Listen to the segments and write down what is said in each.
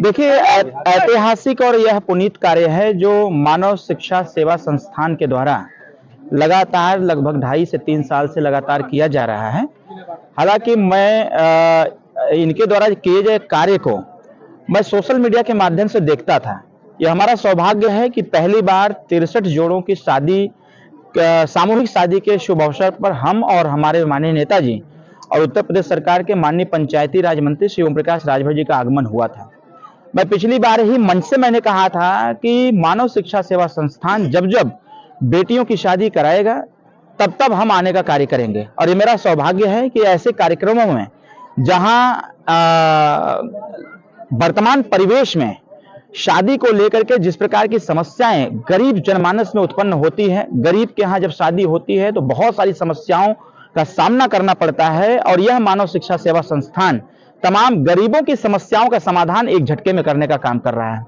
देखिए, ऐतिहासिक और यह पुनीत कार्य है जो मानव शिक्षा सेवा संस्थान के द्वारा लगातार लगभग 2.5 से 3 साल से लगातार किया जा रहा है। हालांकि मैं इनके द्वारा किए गए कार्य को मैं सोशल मीडिया के माध्यम से देखता था। यह हमारा सौभाग्य है कि पहली बार 63 जोड़ों की शादी, सामूहिक शादी के शुभ अवसर पर हम और हमारे माननीय नेताजी और उत्तर प्रदेश सरकार के माननीय पंचायती राज मंत्री श्री ओम प्रकाश राजभर जी का आगमन हुआ था। मैं पिछली बार ही मंच से मैंने कहा था कि मानव शिक्षा सेवा संस्थान जब जब बेटियों की शादी कराएगा तब तब हम आने का कार्य करेंगे। और ये मेरा सौभाग्य है कि ऐसे कार्यक्रमों में जहां वर्तमान परिवेश में शादी को लेकर के जिस प्रकार की समस्याएं गरीब जनमानस में उत्पन्न होती है, गरीब के यहाँ जब शादी होती है तो बहुत सारी समस्याओं का सामना करना पड़ता है, और यह मानव शिक्षा सेवा संस्थान तमाम गरीबों की समस्याओं का समाधान एक झटके में करने का काम कर रहा है।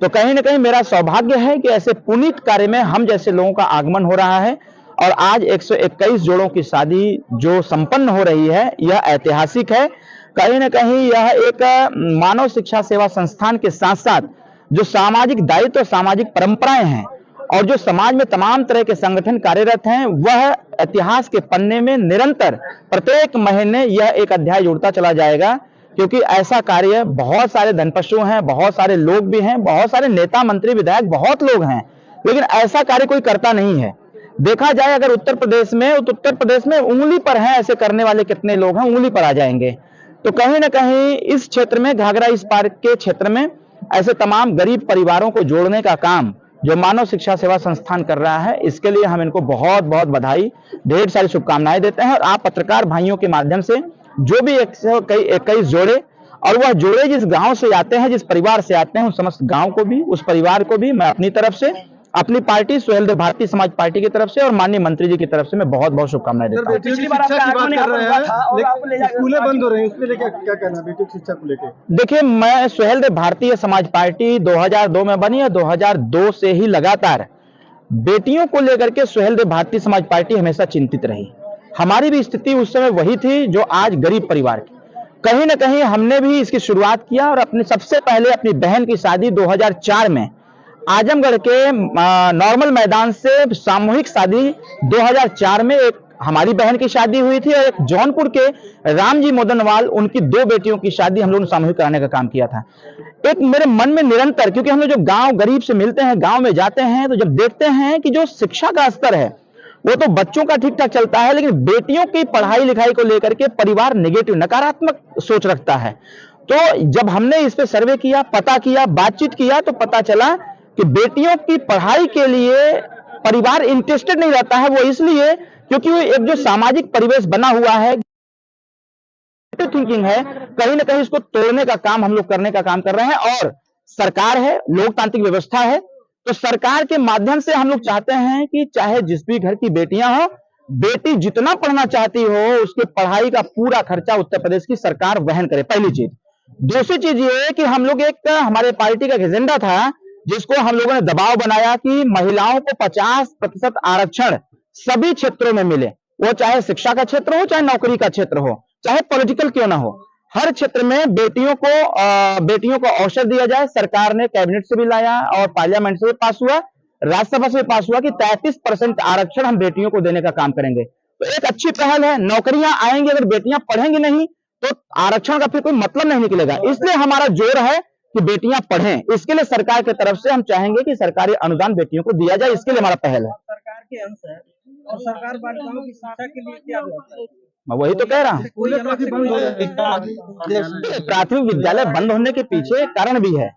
तो कहीं ना कहीं मेरा सौभाग्य है कि ऐसे पुनीत कार्य में हम जैसे लोगों का आगमन हो रहा है। और आज 121 जोड़ों की शादी जो संपन्न हो रही है, यह ऐतिहासिक है। कहीं ना कहीं यह एक मानव शिक्षा सेवा संस्थान के साथ साथ जो सामाजिक दायित्व और सामाजिक परंपराएं हैं और जो समाज में तमाम तरह के संगठन कार्यरत हैं, वह इतिहास के पन्ने में निरंतर प्रत्येक महीने यह एक अध्याय जुड़ता चला जाएगा। क्योंकि ऐसा कार्य बहुत सारे धनपशु हैं, बहुत सारे लोग भी हैं, बहुत सारे नेता मंत्री विधायक बहुत लोग हैं, लेकिन ऐसा कार्य कोई करता नहीं है। देखा जाए अगर उत्तर प्रदेश में, तो उत्तर प्रदेश में उंगली पर है ऐसे करने वाले कितने लोग हैं, उंगली पर आ जाएंगे। तो कहीं ना कहीं इस क्षेत्र में, घाघरा इस पार्क के क्षेत्र में ऐसे तमाम गरीब परिवारों को जोड़ने का काम जो मानव शिक्षा सेवा संस्थान कर रहा है, इसके लिए हम इनको बहुत बहुत बधाई, ढेर सारी शुभकामनाएं देते हैं। और आप पत्रकार भाइयों के माध्यम से जो भी 121 जोड़े, और वह जोड़े जिस गांव से आते हैं, जिस परिवार से आते हैं, उस समस्त गांव को भी, उस परिवार को भी मैं अपनी तरफ से, अपनी पार्टी सुहेल देव भारतीय समाज पार्टी की तरफ से और माननीय मंत्री जी की तरफ से मैं बहुत बहुत शुभकामनाएं देता हूं। पिछली बार आपका आगमन कर रहे हैं, स्कूलें बंद हो रही हैं, उसके लिए क्या कहना है बेटी की शिक्षा को लेकर? देखिए, मैं सुहेल देव भारतीय समाज पार्टी 2002 में बनी है। 2002 से ही लगातार बेटियों को लेकर के सुहेल देव भारतीय समाज पार्टी हमेशा चिंतित रही। हमारी भी स्थिति उस समय वही थी जो आज गरीब परिवार की। कहीं ना कहीं हमने भी इसकी शुरुआत किया और अपने सबसे पहले अपनी बहन की शादी 2004 में आजमगढ़ के नॉर्मल मैदान से सामूहिक शादी 2004 में एक हमारी बहन की शादी हुई थी, और एक जौनपुर के रामजी मोदनवाल, उनकी 2 बेटियों की शादी हम लोगों ने सामूहिक कराने का काम किया था। एक मेरे मन में निरंतर, क्योंकि हम लोग जो गांव गरीब से मिलते हैं, गांव में जाते हैं, तो जब देखते हैं कि जो शिक्षा का स्तर है वो तो बच्चों का ठीक ठाक चलता है, लेकिन बेटियों की पढ़ाई लिखाई को लेकर के परिवार नेगेटिव, नकारात्मक सोच रखता है। तो जब हमने इस पे सर्वे किया, पता किया, बातचीत किया, तो पता चला कि बेटियों की पढ़ाई के लिए परिवार इंटरेस्टेड नहीं रहता है। वो इसलिए क्योंकि एक जो सामाजिक परिवेश बना हुआ है, थिंकिंग है, कहीं ना कहीं इसको तोड़ने का काम हम लोग करने का काम कर रहे हैं। और सरकार है, लोकतांत्रिक व्यवस्था है, तो सरकार के माध्यम से हम लोग चाहते हैं कि चाहे जिस भी घर की बेटियां हो, बेटी जितना पढ़ना चाहती हो उसके पढ़ाई का पूरा खर्चा उत्तर प्रदेश की सरकार वहन करे, पहली चीज। दूसरी चीज ये है कि हम लोग एक, हमारे पार्टी का एजेंडा था जिसको हम लोगों ने दबाव बनाया कि महिलाओं को 50% आरक्षण सभी क्षेत्रों में मिले, वो चाहे शिक्षा का क्षेत्र हो, चाहे नौकरी का क्षेत्र हो, चाहे पॉलिटिकल क्यों ना हो, हर क्षेत्र में बेटियों को अवसर दिया जाए। सरकार ने कैबिनेट से भी लाया और पार्लियामेंट से भी पास हुआ, राज्यसभा से भी पास हुआ कि 33% आरक्षण हम बेटियों को देने का काम करेंगे। तो एक अच्छी पहल है। नौकरियां आएंगी, अगर बेटियां पढ़ेंगी नहीं तो आरक्षण का फिर कोई मतलब नहीं निकलेगा। इसलिए हमारा जोर है कि बेटियां पढ़ें। इसके लिए सरकार की तरफ से हम चाहेंगे कि सरकारी अनुदान बेटियों को दिया जाए, इसके लिए हमारा पहल है। सरकार के अंश है और सरकार बालिकाओं की शिक्षा के लिए क्या व्यवस्था है? मैं वही तो कह रहा हूँ, प्राथमिक विद्यालय बंद होने के पीछे कारण भी है।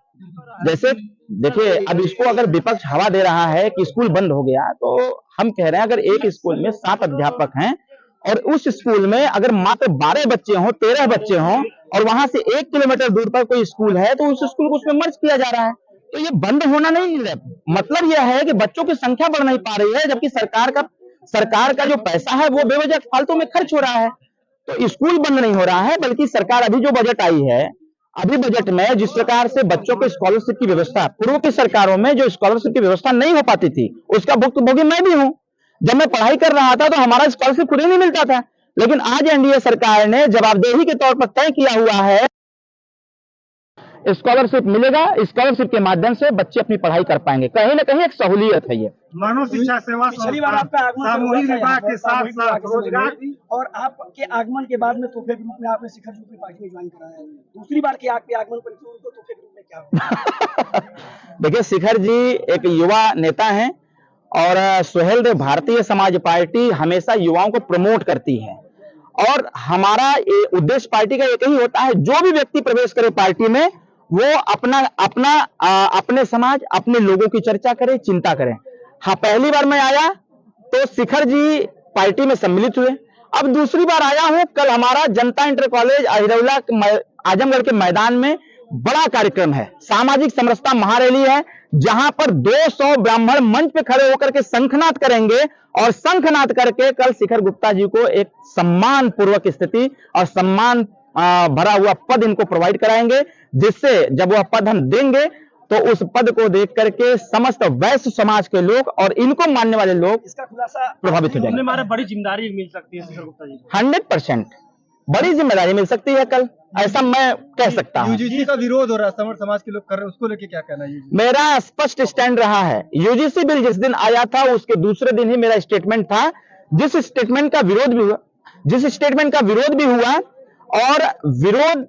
जैसे देखिए, अब इसको अगर विपक्ष हवा दे रहा है कि स्कूल बंद हो गया, तो हम कह रहे हैं अगर एक स्कूल में 7 अध्यापक हैं और उस स्कूल में अगर मात्र 12 बच्चे हों, 13 बच्चे हों, और वहां से 1 किलोमीटर दूर पर कोई स्कूल है, तो उस स्कूल को उसमें मर्ज किया जा रहा है। तो ये बंद होना नहीं है, मतलब यह है कि बच्चों की संख्या बढ़ नहीं पा रही है, जबकि सरकार का जो पैसा है वो बेवजह फालतू में खर्च हो रहा है। तो स्कूल बंद नहीं हो रहा है, बल्कि सरकार अभी जो बजट आई है, अभी बजट में जिस प्रकार से बच्चों को स्कॉलरशिप की व्यवस्था, पूर्व की सरकारों में जो स्कॉलरशिप की व्यवस्था नहीं हो पाती थी, उसका भुक्तभोगी मैं भी हूं। जब मैं पढ़ाई कर रहा था तो हमारा स्कॉलरशिप खुद ही नहीं मिलता था, लेकिन आज एनडीए सरकार ने जवाबदेही के तौर पर तय किया हुआ है, स्कॉलरशिप मिलेगा, स्कॉलरशिप के माध्यम से बच्चे अपनी पढ़ाई कर पाएंगे। कहीं ना कहीं एक सहूलियत है ये। मानव शिक्षा सेवा पिछली बार आपका आगमन सामूहिक विभाग के साथ साथ रोजगार भी, और आपके आगमन के बाद में तोहफे के रूप में आपने शिखर ग्रुप की पार्टी में ज्वाइन कराया है। दूसरी बार के आपके आगमन पर उनको तोहफे के रूप में क्या होगा? देखिए, शिखर जी एक युवा नेता हैं और सुहेलदेव भारतीय समाज पार्टी हमेशा युवाओं को प्रमोट करती है और हमारा उद्देश्य पार्टी का एक ही होता है, जो भी व्यक्ति प्रवेश करे पार्टी में वो अपने समाज, अपने लोगों की चर्चा करे, चिंता करे। हाँ, पहली बार मैं आया तो शिखर जी पार्टी में सम्मिलित हुए, अब दूसरी बार आया हूं। कल हमारा जनता इंटर कॉलेज अहिरौला आजमगढ़ के मैदान में बड़ा कार्यक्रम है, सामाजिक समरसता महारैली है, जहां पर 200 ब्राह्मण मंच पे खड़े होकर के शंखनाद करेंगे और शंखनाद करके कल शिखर गुप्ता जी को एक सम्मान पूर्वक स्थिति और सम्मान भरा हुआ पद इनको प्रोवाइड कराएंगे, जिससे जब वह पद हम देंगे तो उस पद को देख करके समस्त वैश्य समाज के लोग और इनको मानने वाले लोग इसका खुलासा प्रभावित हो जाएंगे। हमारे बड़ी जिम्मेदारी मिल सकती है शिखर गुप्ता जी, 100% बड़ी जिम्मेदारी मिल सकती है कल, ऐसा मैं कह सकता हूं। यूजीसी का विरोध हो रहा है, समर समाज के लोग कर रहे हैं, उसको लेके क्या कहना है? मेरा स्पष्ट स्टैंड रहा है। यूजीसी बिल जिस दिन आया था उसके दूसरे दिन ही मेरा स्टेटमेंट था, जिस स्टेटमेंट का विरोध भी हुआ और विरोध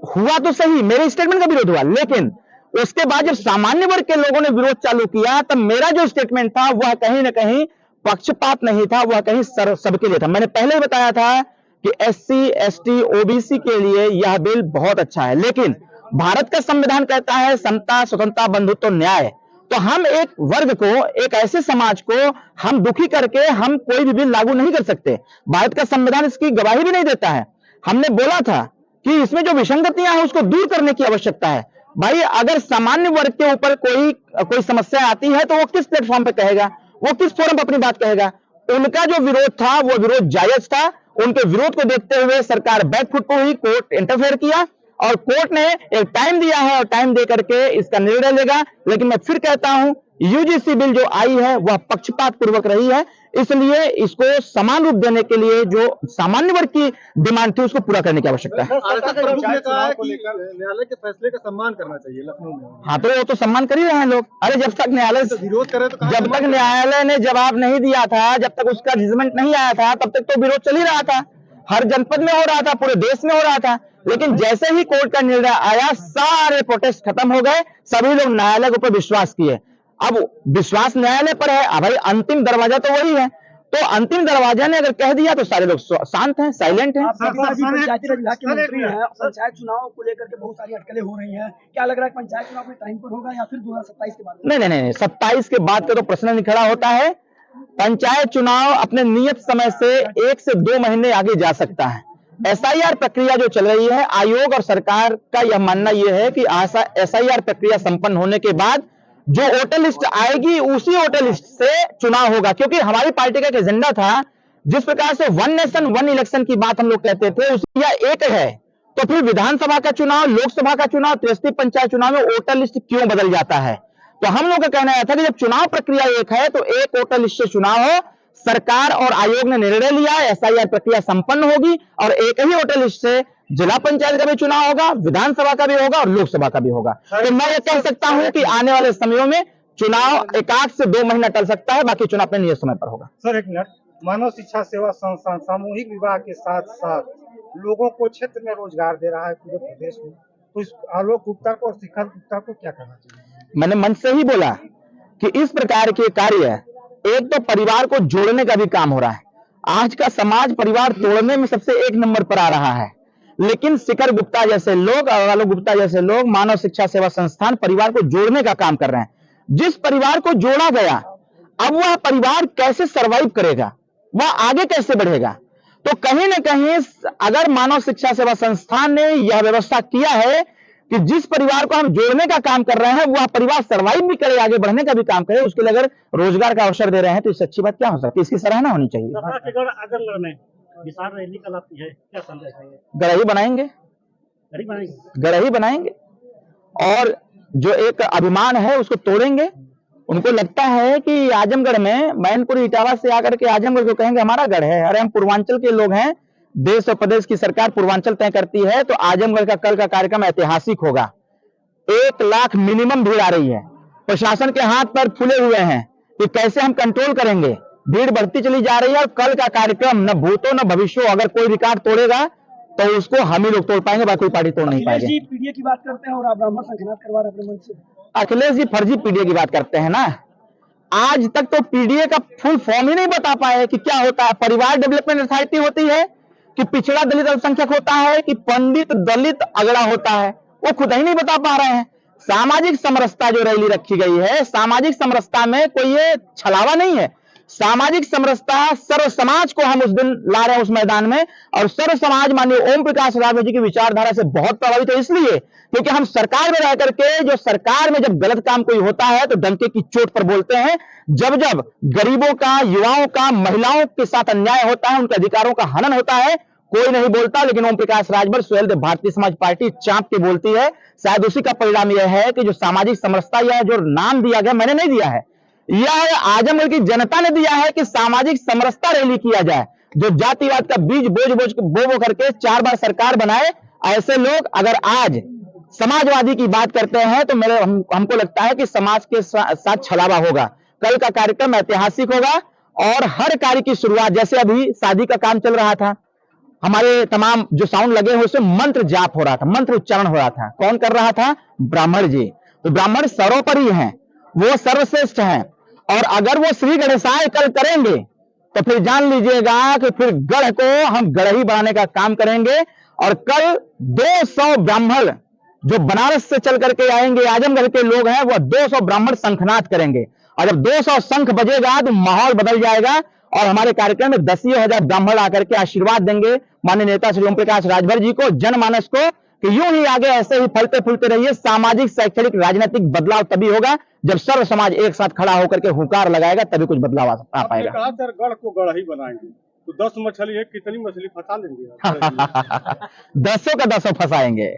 हुआ तो सही, मेरे स्टेटमेंट का विरोध हुआ, लेकिन उसके बाद जब सामान्य वर्ग के लोगों ने विरोध चालू किया तब मेरा जो स्टेटमेंट था वह कहीं ना कहीं पक्षपात नहीं था, वह कहीं सबके लिए था। मैंने पहले ही बताया था कि एससी, एसटी, ओबीसी के लिए यह बिल बहुत अच्छा है, लेकिन भारत का संविधान कहता है समता, स्वतंत्रता, बंधुत्व, न्याय। तो हम एक वर्ग को, एक ऐसे समाज को हम दुखी करके हम कोई भी बिल लागू नहीं कर सकते। भारत का संविधान इसकी गवाही भी नहीं देता है। हमने बोला था कि इसमें जो विसंगतियां हैं उसको दूर करने की आवश्यकता है। भाई, अगर सामान्य वर्ग के ऊपर कोई समस्या आती है तो वो किस प्लेटफॉर्म पे कहेगा, वो किस फोरम पर अपनी बात कहेगा? उनका जो विरोध था वो विरोध जायज था। उनके विरोध को देखते हुए सरकार बैकफुट पे हुई, कोर्ट इंटरफेयर किया और कोर्ट ने एक टाइम दिया है और टाइम दे करके इसका निर्णय लेगा। लेकिन मैं फिर कहता हूं, यूजीसी बिल जो आई है वह पक्षपात पूर्वक रही है, इसलिए इसको समान रूप देने के लिए जो सामान्य वर्ग की डिमांड थी उसको पूरा करने की आवश्यकता है। न्यायालय के फैसले का सम्मान करना चाहिए लखनऊ में। हाँ, तो वो तो सम्मान कर ही रहे हैं लोग। अरे जब तक न्यायालय विरोध करे तो जब तक न्यायालय ने जवाब नहीं दिया था, जब तक उसका जजमेंट नहीं आया था, तब तक तो विरोध चल ही रहा था। हर जनपद में हो रहा था, पूरे देश में हो रहा था। लेकिन जैसे ही कोर्ट का निर्णय आया सारे प्रोटेस्ट खत्म हो गए, सभी लोग न्यायालय के ऊपर विश्वास किए। अब विश्वास न्यायालय पर है, अब भाई अंतिम दरवाजा तो वही है, तो अंतिम दरवाजा ने अगर कह दिया तो सारे लोग शांत हैं, साइलेंट हैं। पंचायती राज विभाग के मंत्री हैं, पंचायत चुनाव को लेकर के बहुत सारी अटकलें हो रही हैं, क्या लग रहा है पंचायत चुनाव अपने टाइम पर होगा या फिर 2027 के बाद? नहीं, 27 के बाद का तो प्रश्न नहीं खड़ा होता है। पंचायत चुनाव अपने नियत समय से 1 से 2 महीने आगे जा सकता है। एसआईआर प्रक्रिया जो चल रही है, आयोग और सरकार का यह मानना यह है कि एसआईआर प्रक्रिया संपन्न होने के बाद जो वोटर लिस्ट आएगी उसी वोटर लिस्ट से चुनाव होगा, क्योंकि हमारी पार्टी का एक एजेंडा था, जिस प्रकार से 1 नेशन 1 इलेक्शन की बात हम लोग कहते थे, उसकी यह एक है। तो फिर विधानसभा का चुनाव, लोकसभा का चुनाव, त्रिस्तरीय पंचायत चुनाव में वोटर लिस्ट क्यों बदल जाता है? तो हम लोग का कहना यह था कि जब चुनाव प्रक्रिया एक है तो एक वोटर लिस्ट से चुनाव हो। सरकार और आयोग ने निर्णय लिया, एसआईआर प्रक्रिया संपन्न होगी और एक ही वोटर लिस्ट से जिला पंचायत का भी चुनाव होगा, विधानसभा का भी होगा और लोकसभा का भी होगा। तो मैं ये कह सकता हूं कि आने वाले समयों में चुनाव 1 से 2 महीना टल सकता है, बाकी चुनाव अपने नियत समय पर होगा। सर एक मिनट, मानव शिक्षा सेवा संस्थान सामूहिक विवाह के साथ साथ लोगों को क्षेत्र में रोजगार दे रहा है पूरे प्रदेश में, तो इस आलोक गुप्ता को और शिखर गुप्ता को क्या करना चाहिए? मैंने मंच से ही बोला कि इस प्रकार के कार्य एक तो परिवार को जोड़ने का भी काम हो रहा है। आज का समाज परिवार तोड़ने में सबसे 1 नंबर पर आ रहा है, लेकिन शिखर गुप्ता जैसे लोग, आलोक गुप्ता जैसे लोग मानव शिक्षा सेवा संस्थान परिवार को जोड़ने का काम कर रहे हैं। जिस परिवार को जोड़ा गया, अब वह परिवार कैसे सरवाइव करेगा, वह आगे कैसे बढ़ेगा? तो कहीं ना कहीं अगर मानव शिक्षा सेवा संस्थान ने यह व्यवस्था किया है कि जिस परिवार को हम जोड़ने का काम कर रहे हैं वह परिवार सरवाइव भी करे, आगे बढ़ने का भी काम करे, उसके लिए अगर रोजगार का अवसर दे रहे हैं तो इससे अच्छी बात क्या हो सकती है? इसकी सराहना होनी चाहिए। आजमगढ़ में विशाल रैली कल आती है, क्या संदेश है? गढ़ही बनाएंगे, गढ़ही बनाएंगे और जो एक अभिमान है उसको तोड़ेंगे। उनको लगता है कि आजमगढ़ में मैनपुरी इटावा से आकर के आजमगढ़ को कहेंगे हमारा गढ़ है। अरे हम पूर्वांचल के लोग हैं, देश और प्रदेश की सरकार पूर्वांचल तय करती है, तो आजमगढ़ का कल का कार्यक्रम ऐतिहासिक होगा। 1 लाख मिनिमम भीड़ आ रही है। प्रशासन के हाथ पर फूले हुए हैं कि कैसे हम कंट्रोल करेंगे। भीड़ बढ़ती चली जा रही है और कल का कार्यक्रम न भूतो न भविष्यो, अगर कोई रिकॉर्ड तोड़ेगा तो उसको हम ही लोग तोड़ पाएंगे, बाकी कोई पार्टी तोड़ नहीं अखिलेश पाएगी। जी पीडीए की बात करते हैं और आप ब्राह्मण संख्यानाथ करवा रहे हैं अपने मन से। अखिलेश जी फर्जी पीडीए की बात करते हैं ना। आज तक तो पीडीए का फुल फॉर्म ही नहीं बता पाए कि क्या होता है। परिवार डेवलपमेंट अथॉरिटी होती है कि पिछड़ा दलित अल्पसंख्यक होता है कि पंडित दलित अगड़ा होता है, वो खुद ही नहीं बता पा रहे हैं। सामाजिक समरसता जो रैली रखी गई है, सामाजिक समरसता में कोई ये छलावा नहीं है। सामाजिक समरसता सर्व समाज को हम उस दिन ला रहे हैं उस मैदान में, और सर्व समाज माननीय ओम प्रकाश रावत जी की विचारधारा से बहुत प्रभावित है, इसलिए क्योंकि हम सरकार में रह करके, जो सरकार में जब गलत काम कोई होता है तो डंके की चोट पर बोलते हैं। जब जब गरीबों का, युवाओं का, महिलाओं के साथ अन्याय होता है, उनके अधिकारों का हनन होता है, कोई नहीं बोलता। लेकिन ओम प्रकाश राजभर सुहेलदेव भारतीय समाज पार्टी चांप के बोलती है। शायद उसी का परिणाम यह है कि जो सामाजिक समरसता, यह जो नाम दिया गया, मैंने नहीं दिया है, यह आजमगढ़ की जनता ने दिया है कि सामाजिक समरसता रैली किया जाए। जो जातिवाद का बीज बो करके 4 बार सरकार बनाए, ऐसे लोग अगर आज समाजवादी की बात करते हैं तो हमको लगता है कि समाज के साथ छलावा होगा। कल का कार्यक्रम ऐतिहासिक होगा और हर कार्य की शुरुआत, जैसे अभी शादी का काम चल रहा था, हमारे तमाम जो साउंड लगे हुए उसमें मंत्र जाप हो रहा था, मंत्र उच्चारण हो रहा था। कौन कर रहा था? ब्राह्मण जी। तो ब्राह्मण सर्वोपरि हैं, वो सर्वश्रेष्ठ हैं, और अगर वो श्री गणेशाय कल करेंगे तो फिर जान लीजिएगा कि फिर गढ़ को हम गढ़ ही बनाने का काम करेंगे। और कल 200 ब्राह्मण जो बनारस से चल करके आएंगे, आजमगढ़ के लोग हैं, वो 200 ब्राह्मण शंखनाद करेंगे, और जब 200 शंख बजेगा तो माहौल बदल जाएगा। और हमारे कार्यक्रम में 10,000 ब्राह्मण आकर के आशीर्वाद देंगे माननीय नेता श्री ओम प्रकाश राजभर जी को, जनमानस को, कि यूं ही आगे ऐसे ही फलते फूलते रहिए। सामाजिक, शैक्षणिक, राजनीतिक बदलाव तभी होगा जब सर्व समाज एक साथ खड़ा होकर के हुंकार लगाएगा, तभी कुछ बदलाव आ पाएगा। कहा सर गढ़ को गढ़ ही बनाएंगे, तो 10 मछली है, कितनी मछली फंसा लेंगे? 10 का 10 फंसाएंगे।